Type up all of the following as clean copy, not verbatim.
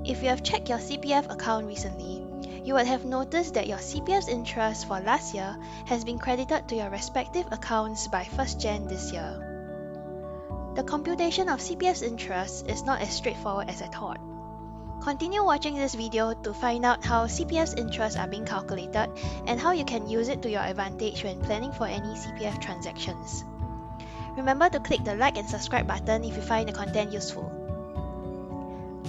If you have checked your CPF account recently, you would have noticed that your CPF's interest for last year has been credited to your respective accounts by 1st Jan this year. The computation of CPF's interest is not as straightforward as I thought. Continue watching this video to find out how CPF's interests are being calculated and how you can use it to your advantage when planning for any CPF transactions. Remember to click the like and subscribe button if you find the content useful.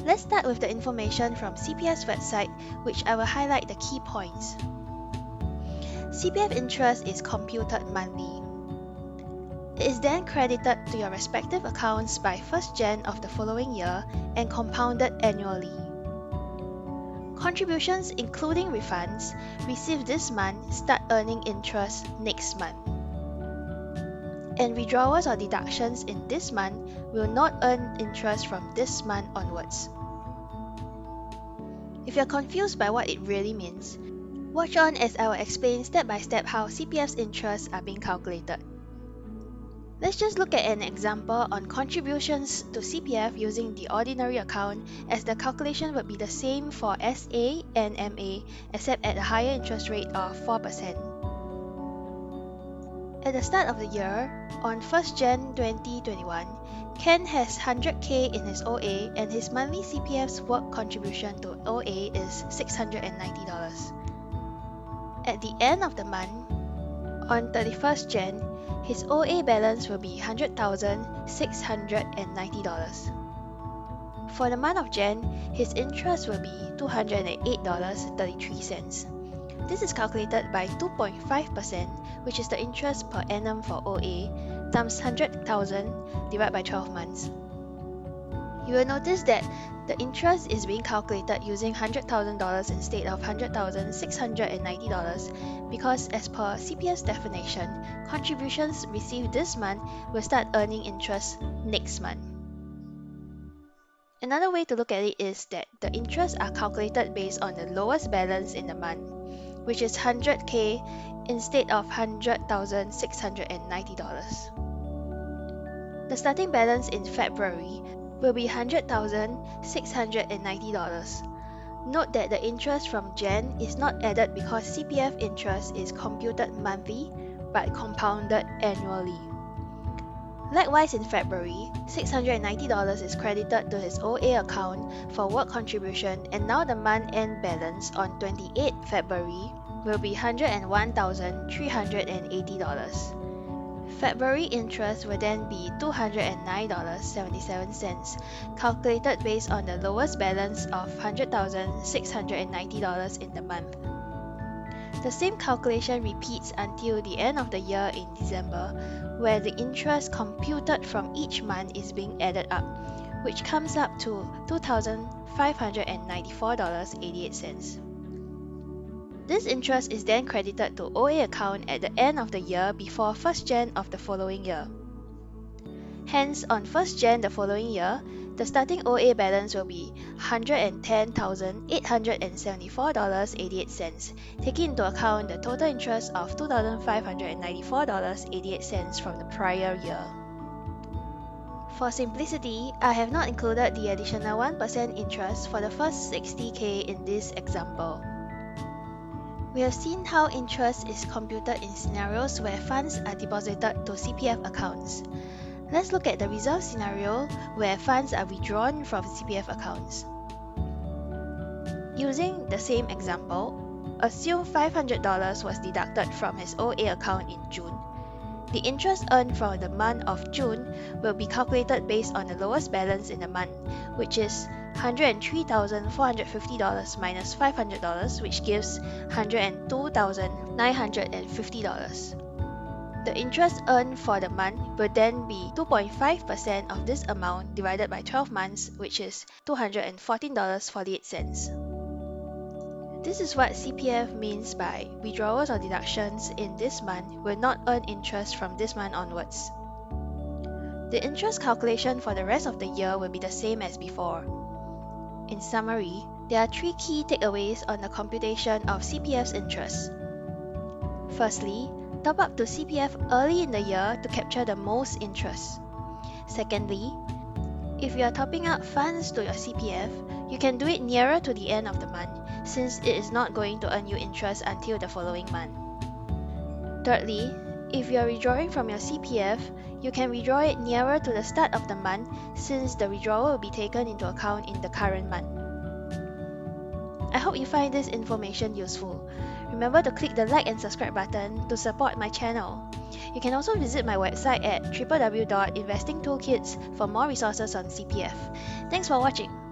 Let's start with the information from CPF's website, which I will highlight the key points. CPF interest is computed monthly. It is then credited to your respective accounts by 1st Jan of the following year and compounded annually. Contributions including refunds received this month start earning interest next month. And withdrawals or deductions in this month will not earn interest from this month onwards. If you're confused by what it really means, watch on as I will explain step by step how CPF's interests are being calculated. Let's just look at an example on contributions to CPF using the ordinary account, as the calculation would be the same for SA and MA except at a higher interest rate of 4%. At the start of the year, on 1st Jan 2021, Ken has 100k in his OA and his monthly CPF's work contribution to OA is $690. At the end of the month, on 31st Jan, his OA balance will be $100,690. For the month of Jan, his interest will be $208.33. This is calculated by 2.5%, which is the interest per annum for OA, times 100,000 divided by 12 months. You will notice that the interest is being calculated using $100,000 instead of $100,690 because, as per CPF's definition, contributions received this month will start earning interest next month. Another way to look at it is that the interests are calculated based on the lowest balance in the month, which is 100k instead of $100,690. The starting balance in February will be $100,690. Note that the interest from Jan is not added because CPF interest is computed monthly but compounded annually. Likewise, in February, $690 is credited to his OA account for work contribution, and now the month-end balance on 28 February will be $101,380. February interest will then be $209.77, calculated based on the lowest balance of $100,690 in the month. The same calculation repeats until the end of the year in December, where the interest computed from each month is being added up, which comes up to $2,594.88. This interest is then credited to OA account at the end of the year before 1st Jan of the following year. Hence, on 1st Jan the following year, the starting OA balance will be $110,874.88, taking into account the total interest of $2,594.88 from the prior year. For simplicity, I have not included the additional 1% interest for the first 60k in this example. We have seen how interest is computed in scenarios where funds are deposited to CPF accounts. Let's look at the reserve scenario where funds are withdrawn from CPF accounts. Using the same example, assume $500 was deducted from his OA account in June. The interest earned for the month of June will be calculated based on the lowest balance in the month, which is $103,450 minus $500, which gives $102,950. The interest earned for the month will then be 2.5% of this amount divided by 12 months, which is $214.48. This is what CPF means by withdrawals or deductions in this month will not earn interest from this month onwards. The interest calculation for the rest of the year will be the same as before. In summary, there are 3 key takeaways on the computation of CPF's interest. Firstly, top up to CPF early in the year to capture the most interest. Secondly, if you are topping up funds to your CPF, You can do it nearer to the end of the month, since it is not going to earn you interest until the following month. Thirdly, if you are withdrawing from your CPF, you can withdraw it nearer to the start of the month, since the withdrawal will be taken into account in the current month. I hope you find this information useful. Remember to click the like and subscribe button to support my channel. You can also visit my website at www.investingtoolkits for more resources on CPF. Thanks for watching.